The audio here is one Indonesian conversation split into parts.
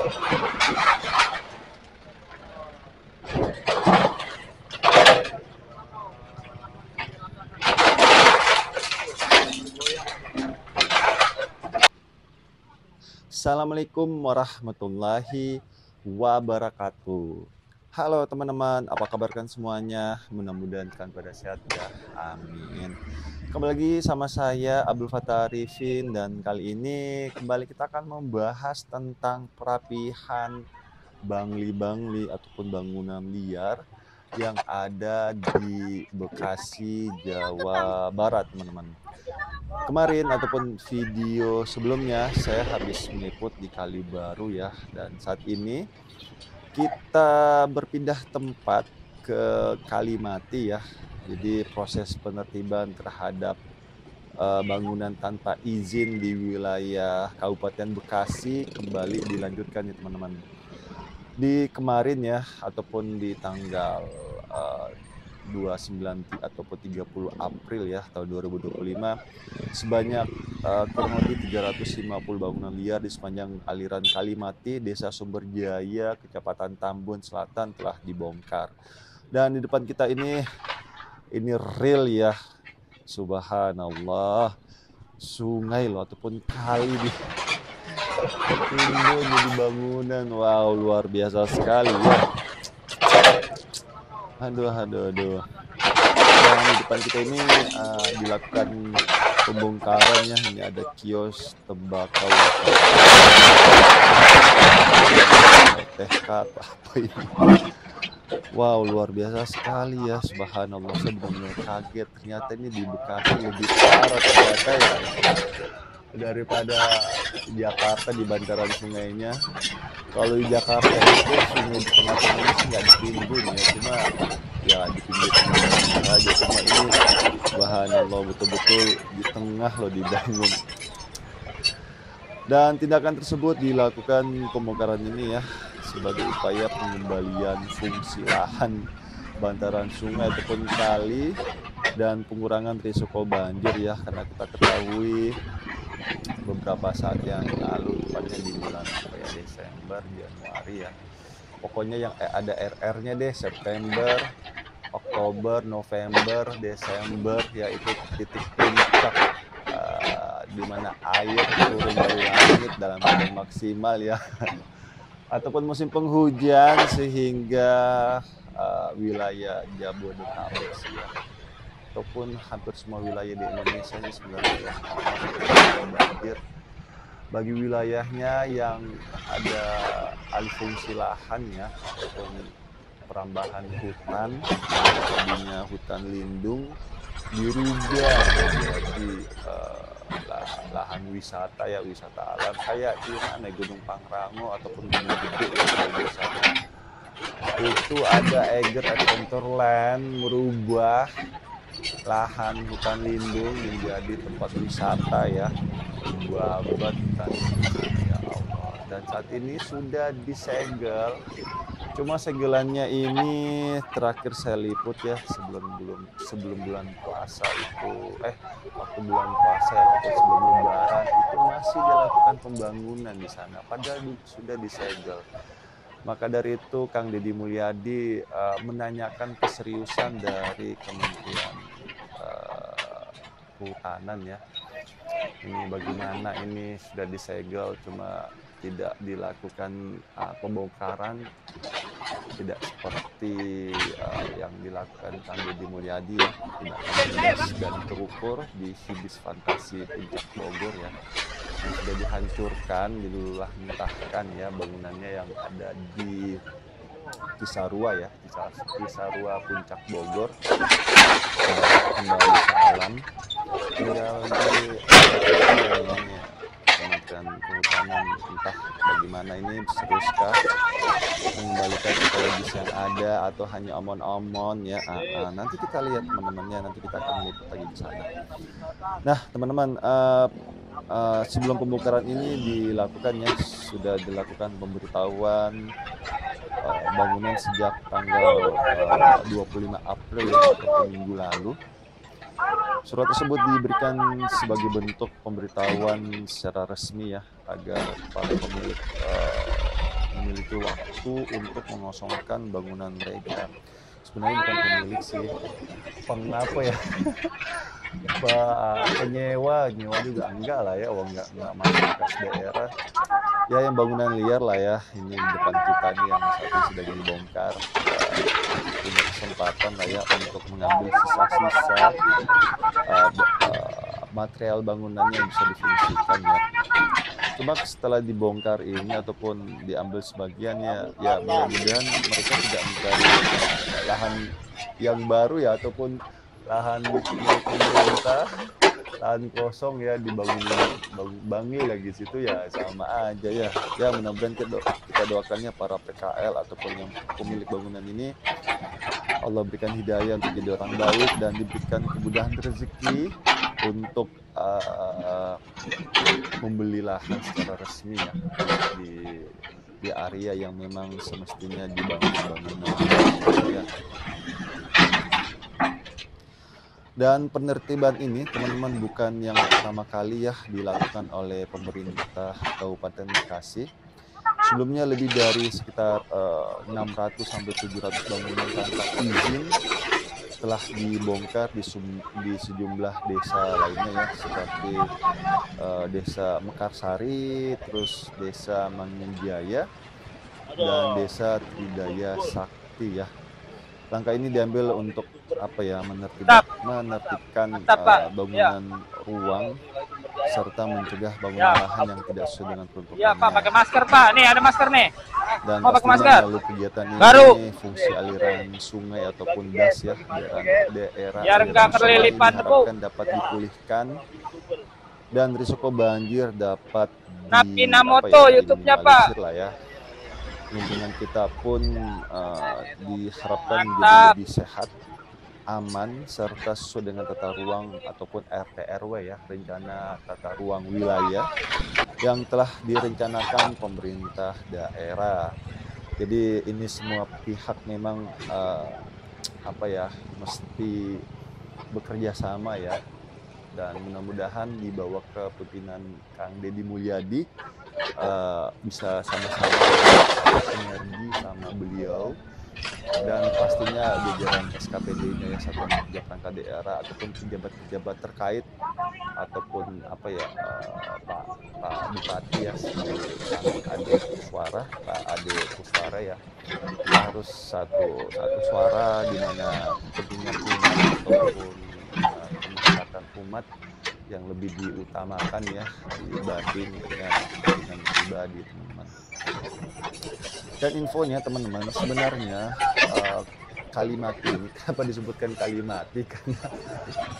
Assalamualaikum warahmatullahi wabarakatuh. Halo teman-teman, apa kabar kan semuanya? Mudah-mudahan kan pada sehat ya. Amin. Kembali lagi sama saya Abdul Fattah Arifin, dan kali ini kembali kita akan membahas tentang perapihan bangli-bangli ataupun bangunan liar yang ada di Bekasi, Jawa Barat, teman-teman. Kemarin ataupun video sebelumnya saya habis meliput di Kalibaru ya, dan saat ini kita berpindah tempat ke Kalimati ya. Jadi proses penertiban terhadap bangunan tanpa izin di wilayah Kabupaten Bekasi kembali dilanjutkan ya teman-teman. Di kemarin ya, ataupun di tanggal 29 ataupun 30 April ya tahun 2025, sebanyak kurang lebih 350 bangunan liar di sepanjang aliran Kalimati, Desa Sumberjaya, Kecamatan Tambun Selatan telah dibongkar. Dan di depan kita ini real ya, subhanallah, sungai loh ataupun kali di timbul jadi bangunan. Wow, luar biasa sekali ya. Aduh. Dan di depan kita ini dilakukan pembongkarannya. Ini ada kios tembakau, TK apa ini. Wow, luar biasa sekali ya, subhanallah. Saya benar-benar kaget, ternyata ini di Bekasi lebih parah ternyata ya daripada Jakarta di bantaran sungainya. Kalau di Jakarta itu sungai di tengah-tengahnya sih nggak ditimbun ya, cuma ya di pinggir-pinggir aja. Cuma ini subhanallah betul-betul di tengah loh dibangun. Dan tindakan tersebut dilakukan pembongkaran ini ya sebagai upaya pengembalian fungsi lahan bantaran sungai ataupun kali dan pengurangan risiko banjir ya, karena kita ketahui beberapa saat yang lalu, tepatnya di bulan Desember, Januari ya, pokoknya yang ada RR-nya deh, September, Oktober, November, Desember ya, itu titik puncak di mana air turun dari langit dalam keadaan maksimal ya ataupun musim penghujan, sehingga wilayah Jabodetabek ya, ataupun hampir semua wilayah di Indonesia ini sebenarnya banjir. Bagi wilayahnya yang ada alih fungsi lahan ya, ataupun perambahan hutan, tadinya hutan lindung dirubah menjadi lahan wisata ya, wisata alam kayak di mana Gunung Pangrango ataupun Gunung Gede ya, biasanya itu ada Eiger Adventureland merubah lahan hutan lindung menjadi tempat wisata ya, babat hutan ya Allah. Dan saat ini sudah disegel, cuma segelannya ini terakhir saya liput ya sebelum bulan puasa itu, waktu bulan puasa ya, atau sebelum lebaran itu masih dilakukan pembangunan di sana, padahal sudah disegel. Maka dari itu Kang Deddy Mulyadi menanyakan keseriusan dari Kementerian Kehutanan ya. Ini bagaimana ini sudah disegel cuma tidak dilakukan pembongkaran, tidak seperti yang dilakukan Kang Deddy Mulyadi ya, tidak tegas dan terukur di Hibis Fantasi Puncak Bogor ya, yang sudah dihancurkan, dilulah mentahkan ya bangunannya yang ada di Cisarua ya, Cisarua Puncak Bogor, kembali ke alam. Tinggal di Kementerian Kehutanan, entah bagaimana ini, seriuskah mengembalikan ekologis yang ada atau hanya omon-omon ya. Nanti kita lihat teman-temannya, nanti kita akan meliput lagi di sana. Nah teman-teman, sebelum pembongkaran ini dilakukan ya, sudah dilakukan pemberitahuan bangunan sejak tanggal 25 April ya, atau minggu lalu. Surat tersebut diberikan sebagai bentuk pemberitahuan secara resmi ya, agar para pemilik memiliki waktu untuk mengosongkan bangunan mereka. Sebenarnya bukan pemilik sih, apa ya, penyewa juga enggak lah ya, uang nggak masuk kas daerah. Ya yang bangunan liar lah ya, ini depan kita nih yang saat ini sedang dibongkar. Punya kesempatan lah ya untuk mengambil sisa-sisa material bangunannya yang bisa difungsikan ya. Cuma setelah dibongkar ini ataupun diambil sebagiannya, ya mudah-mudahan mereka tidak mencari lahan yang baru ya, ataupun lahan milik pemerintah, lahan kosong ya dibangunin bangil lagi situ ya, sama aja ya. Ya mudah-mudahan kita doakannya para PKL ataupun yang pemilik bangunan ini, Allah berikan hidayah untuk jadi orang baik dan diberikan kemudahan rezeki untuk membeli lahan secara resmi ya di area yang memang semestinya dibangun bangunan ya. Dan penertiban ini teman-teman bukan yang pertama kali ya dilakukan oleh pemerintah Kabupaten Bekasi. Sebelumnya lebih dari sekitar 600 sampai 700 bangunan tanpa izin telah dibongkar di sejumlah desa lainnya ya, seperti desa Mekarsari, terus desa Mangunjaya, dan desa Tridaya Sakti ya. Langkah ini diambil untuk menertibkan bangunan ruang serta mencegah bangunan lahan yang tidak sesuai dengan peruntukannya. Iya Pak, pakai masker Pak. Nih ada masker nih. Dan mau pakai masker. Melalui kegiatan ini baru fungsi aliran sungai ataupun das ya daerah biar nggak kelilipan diharapkan dapat dipulihkan dan risiko banjir dapat Napinamoto YouTube-nya Pak lah ya. Lingkungan kita pun diharapkan menjadi lebih sehat, aman, serta sesuai dengan tata ruang ataupun RT RW ya, rencana tata ruang wilayah yang telah direncanakan pemerintah daerah. Jadi ini semua pihak memang mesti bekerja sama ya, dan mudah-mudahan dibawa ke pimpinan Kang Deddy Mulyadi bisa sama-sama sinergi sama beliau, dan pastinya jajaran SKPD-nya ya, Satuan Kerja Perangkat Daerah ataupun pejabat-pejabat terkait ataupun Pak Bupati ya, Pak Ade Kuswara ya, kita harus satu suara di mana kepentingan umat ataupun kemaslahatan umat yang lebih diutamakan ya dibanding dengan kepentingan pribadi teman-teman. Dan infonya teman-teman, sebenarnya Kalimati ini kenapa disebutkan Kalimati, karena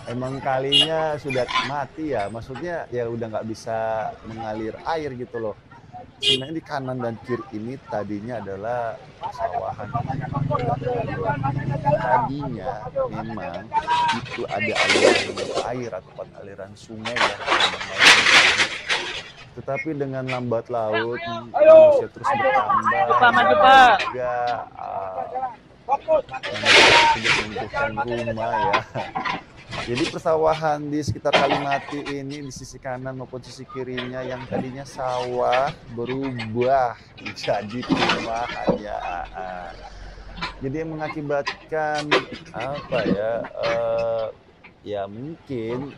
emang kalinya sudah mati ya, maksudnya ya udah nggak bisa mengalir air gitu loh. Sebenarnya di kanan dan kiri ini tadinya adalah persawahan. Tadinya memang itu ada aliran air ataupun aliran sungai ya, tetapi dengan lambat laut manusia terus bertambah juga membutuhkan rumah ya. Jadi persawahan di sekitar Kalimati ini di sisi kanan maupun sisi kirinya yang tadinya sawah berubah jadi perumahan ya. Jadi yang mengakibatkan ya mungkin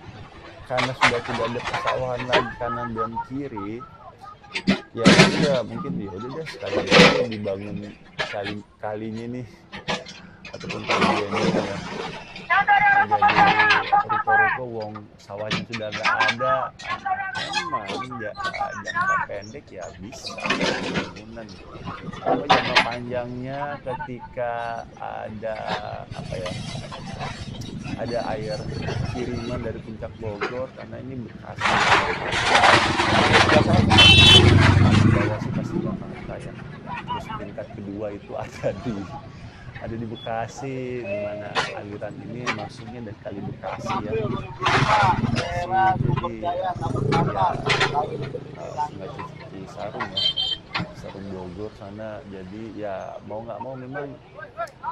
karena sudah tidak ada persawahan lagi kanan dan kiri, ya udah mungkin ya udah deh sekalian aja dibangun kalinya nih ataupun kalinya ya. Jadi ruko-ruko wong sawahnya sudah nggak ada, memang jangka pendek ya bisa bangunan. Apa jangka panjangnya ketika ada ada air kiriman dari puncak Bogor, karena ini Bekasi. Bawah sih pasti Jakarta ya. Terus peringkat kedua itu ada di Bekasi, di mana aliran ini maksudnya dari Kali Bekasi ya. Sungai Cisarung ya, Cisarung Bogor sana. Jadi ya mau nggak mau memang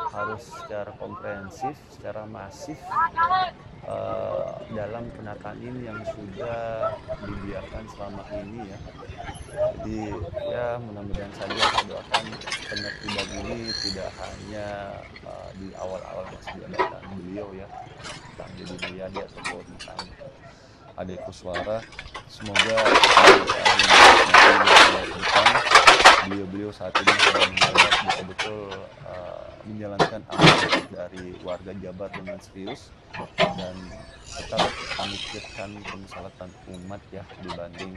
harus secara komprehensif, secara masif dalam penataan ini yang sudah dibiarkan selama ini ya. Jadi ya mudah-mudahan saja saya doakan penertiban ini tidak hanya di awal-awal masa jabatan beliau ya, Kang Deddy Mulyadi ataupun Kang Ade Kuswara. Semoga di depan beliau-beliau saat ini sedang menjabat betul-betul menjalankan amanat dari warga Jabar dengan serius dan tetap memikirkan kemaslahatan umat ya dibanding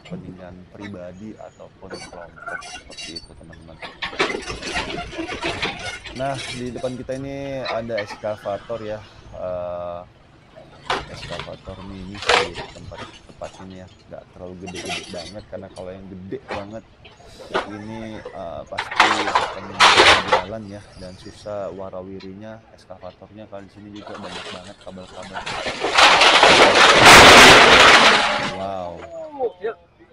kepentingan pribadi ataupun kelompok seperti itu teman-teman. Nah di depan kita ini ada eskavator ya, eskavator mini sih tempat ini ya, nggak terlalu gede-gede banget karena kalau yang gede banget ini pasti akan jalan ya dan susah warawirinya eskavatornya. Kalau di sini juga banyak banget kabel-kabel. Wow.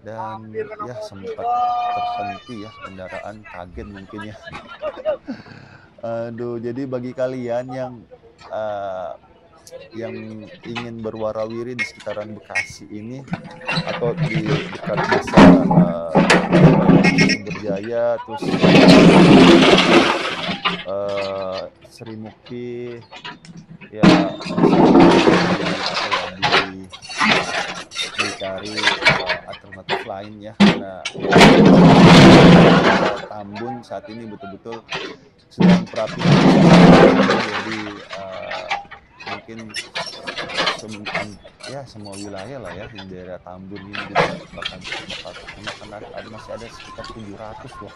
Dan ya sempat terhenti ya kendaraan, kaget mungkin ya. Aduh, jadi bagi kalian yang ingin berwarawiri di sekitaran Bekasi ini atau di dekat desa Sumberjaya, terus Sri Mukti ya, dicari alternatif lain ya, karena Tambun saat ini betul-betul sedang berapi-api. Jadi mungkin semua wilayah lah ya di daerah Tambun ini juga bakal karena masih ada sekitar 700 loh.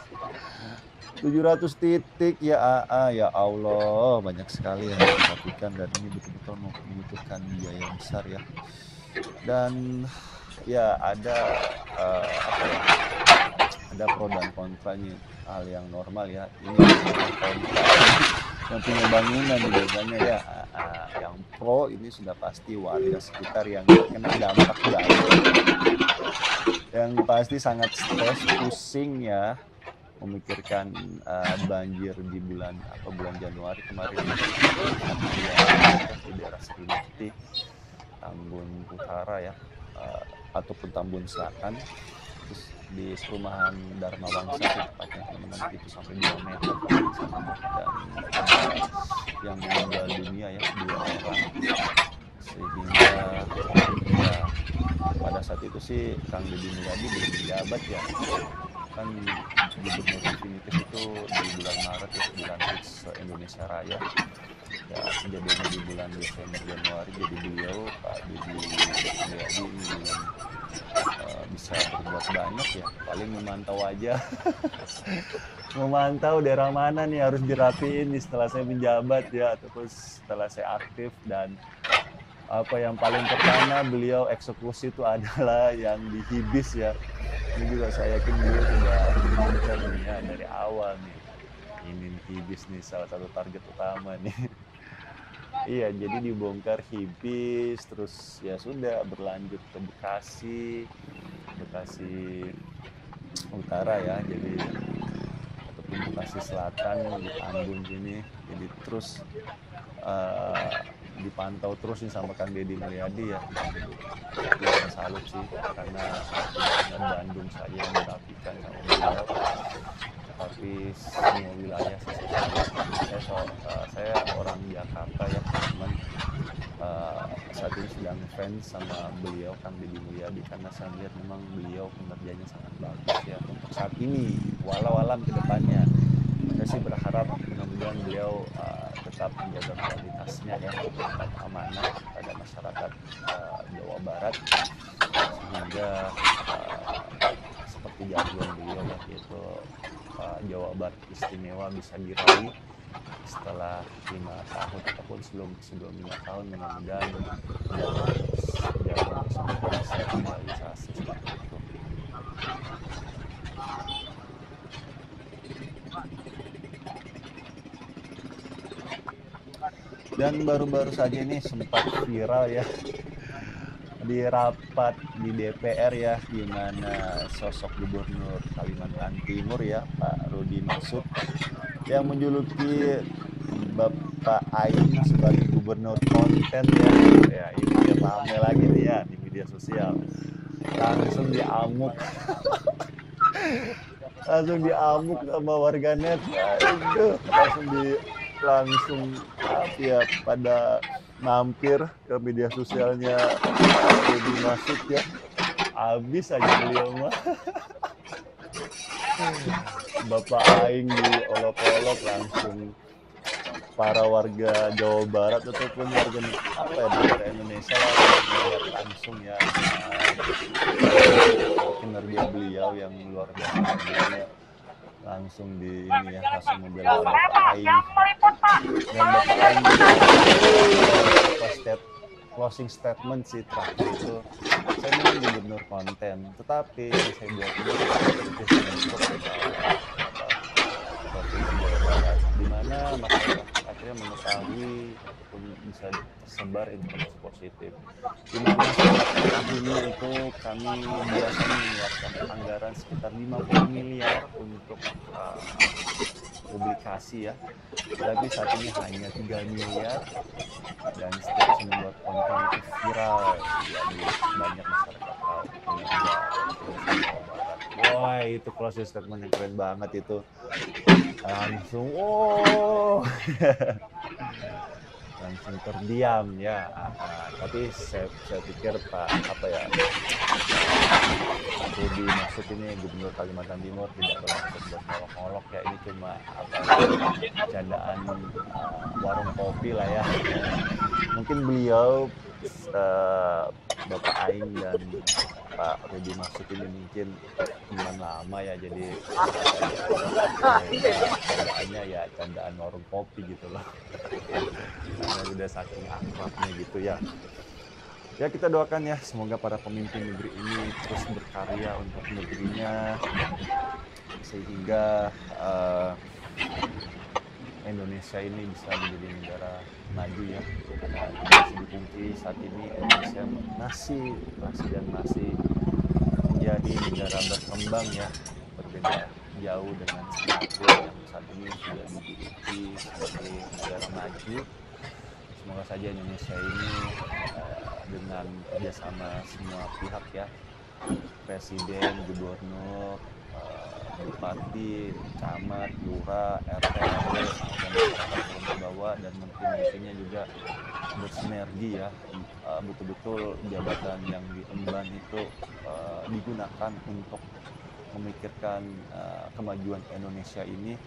700 titik ya ya Allah, banyak sekali yang dilakukan dan ini betul-betul membutuhkan biaya besar ya. Dan ya ada ada pro dan kontra, ini hal yang normal ya. Ini kontra yang punya bangunan biasanya ya. Yang pro ini sudah pasti warga sekitar yang kena dampak banjir, yang pasti sangat stres, pusing ya memikirkan banjir di bulan Januari kemarin di daerah Sri Mukti, Tambun Utara ya, ataupun Tambun Selatan. Terus di perumahan Dharma Wangsa tepatnya teman-teman, itu sampai 2 meter dan yang meninggal dunia ya 2 orang. Sehingga ya, pada saat itu sih Kang Deddy Mulyadi belum menjabat ya, kan Gubernur Definitif itu di bulan Maret ya, bulan Indonesia Raya ya, kejadiannya di bulan Desember Januari. Jadi beliau Pak Deddy Mulyadi ini belum bisa berbuat banyak ya, paling memantau aja. Memantau daerah mana nih harus dirapiin nih setelah saya menjabat ya, ataupun setelah saya aktif. Dan apa yang paling pertama beliau eksekusi itu adalah yang di Hibis ya. Ini juga saya yakin beliau sudah mengincar dari awal nih, ini Hibis nih salah satu target utama nih. Iya, jadi dibongkar Hibis, terus ya sudah berlanjut ke Bekasi Utara ya, jadi ataupun Bekasi Selatan di Tambun sini. Jadi terus dipantau terus nih sama Kang Deddy Mulyadi ya. Saya salut sih, karena Bandung saja yang dirapikan sama beliau, tapi semua wilayah saya orang Jakarta ya teman, saat ini sedang fans sama beliau Kang Deddy Mulyadi, karena saya lihat memang beliau kinerjanya sangat bagus ya untuk saat ini, walau alam ke depannya. Saya sih berharap mudah-mudahan beliau tetap menjaga kualitasnya ya, tetap amanah pada masyarakat Jawa Barat, sehingga seperti jargon beliau ya, yaitu Jawa Barat istimewa bisa diraih setelah 5 tahun ataupun sebelum 5 tahun. Mudah-mudahan jargon tersebut bisa realisasi seperti itu. Dan baru-baru saja ini sempat viral ya di rapat di DPR ya, di mana sosok Gubernur Kalimantan Timur ya Pak Rudy Marsudi yang menjuluki Bapak Aing sebagai gubernur konten ya. Ya ini ramai lagi nih ya di media sosial. langsung diamuk. Langsung diamuk sama warganet. Aduh, langsung apa ya, pada mampir ke media sosialnya Deddy Masuk ya. Habis aja beliau mah. Bapak Aing diolok-olok langsung para warga Jawa Barat ataupun warga apa ya, negara Indonesia lah melihat langsung ya kinerja beliau yang luar biasa. Langsung di ini ya, langsung membela Bapak Aing. Dan Bapak Aing closing statement sih terakhir itu, saya memang gubernur konten, tetapi saya buat ini untuk di mana masyarakat akhirnya mengetahui ataupun bisa tersebar informasi positif. Di mana tahunnya itu kami biasa mengeluarkan anggaran sekitar 50 miliar untuk publikasi ya, tapi saat ini hanya 3 miliar dan setiap saya membuat konten itu viral ya, di banyak masyarakat tahu. Wah, itu closing statement yang keren banget itu. Langsung langsung terdiam ya. Tapi saya pikir Pak Deddy Masuk ini Gubernur Kalimantan Timur tidak bermaksud buat ngolok-ngolok ya, ini cuma candaan warung kopi lah ya. Mungkin beliau Bapak Aing dan Pak Deddy Masuk ini mungkin teman lama ya, jadi candaannya ya candaan warung kopi gitu loh. Karena udah saking akrabnya gitu ya. Ya, kita doakan ya, semoga para pemimpin negeri ini terus berkarya untuk negerinya sehingga Indonesia ini bisa menjadi negara maju ya. Karena tidak bisa dipungkiri saat ini Indonesia masih menjadi negara berkembang ya, berbeda jauh dengan Singapura yang saat ini sudah diikuti sebagai negara maju. Semoga saja Indonesia ini dengan kerjasama semua pihak ya, presiden, gubernur, bupati, camat, lurah, RT, RW, dan masyarakat bawah dan menteri-menterinya juga bersinergi ya, betul-betul jabatan yang diemban itu digunakan untuk memikirkan kemajuan Indonesia ini,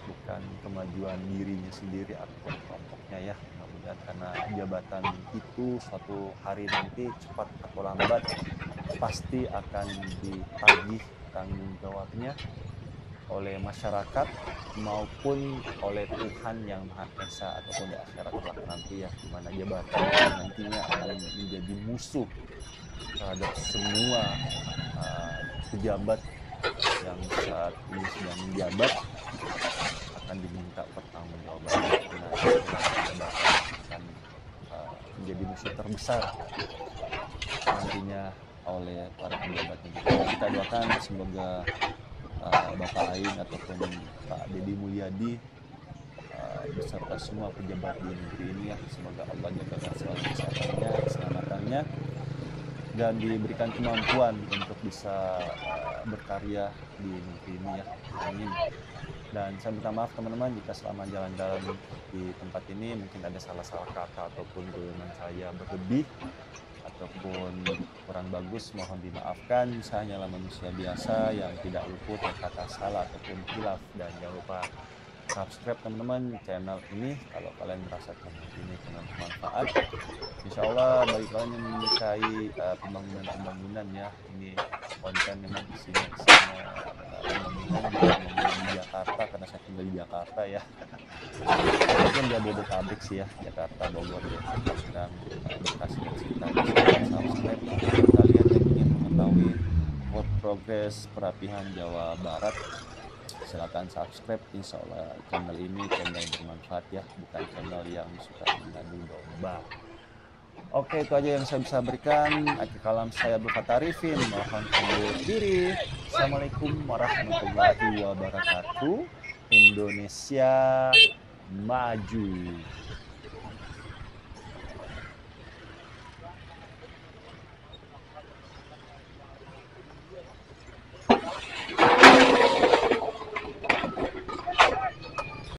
bukan kemajuan dirinya sendiri atau kelompoknya ya. Mudah-mudahan karena jabatan itu suatu hari nanti cepat atau lambat pasti akan ditagih tanggung jawabnya oleh masyarakat maupun oleh Tuhan yang Maha Esa ataupun di akhirat kelak nanti ya, di mana jabatan nantinya akan menjadi musuh terhadap semua pejabat yang saat ini sedang menjabat, akan diminta pertanggungjawaban. Nah, akan menjadi musuh terbesar nantinya oleh para pejabat negeri. Kita doakan semoga Bapak Aing ataupun Pak Deddy Mulyadi beserta semua pejabat di negeri ini ya, semoga Allah jagakan selalu kesehatannya, keselamatannya, dan diberikan kemampuan untuk bisa berkarya di negeri ini ya. Amin. Dan saya minta maaf teman-teman jika selama jalan-jalan di tempat ini mungkin ada salah-salah kata ataupun guyonan saya berlebih ataupun kurang bagus, mohon dimaafkan. Saya hanyalah manusia biasa yang tidak luput dari kata salah ataupun khilaf. Dan jangan lupa subscribe teman-teman channel ini kalau kalian merasa channel ini bermanfaat. Insya Allah bagi kalian yang menyukai pembangunan ya, ini konten memang kesini pembangunan di Jakarta karena saya tinggal di Jakarta ya. Mungkin di Jabodetabek sih ya, Jakarta, Bogor, Depok, Tangerang, Bekasi dan sekitar. Subscribe untuk kalian yang ingin mengetahui progres perapihan Jawa Barat. Silakan subscribe, insya Allah channel ini channel yang bermanfaat ya, bukan channel yang suka mengadu domba. Oke, itu aja yang saya bisa berikan. Akhir kalam saya berkata Arifin, mohon undur diri. Assalamualaikum warahmatullahi wabarakatuh. Indonesia maju.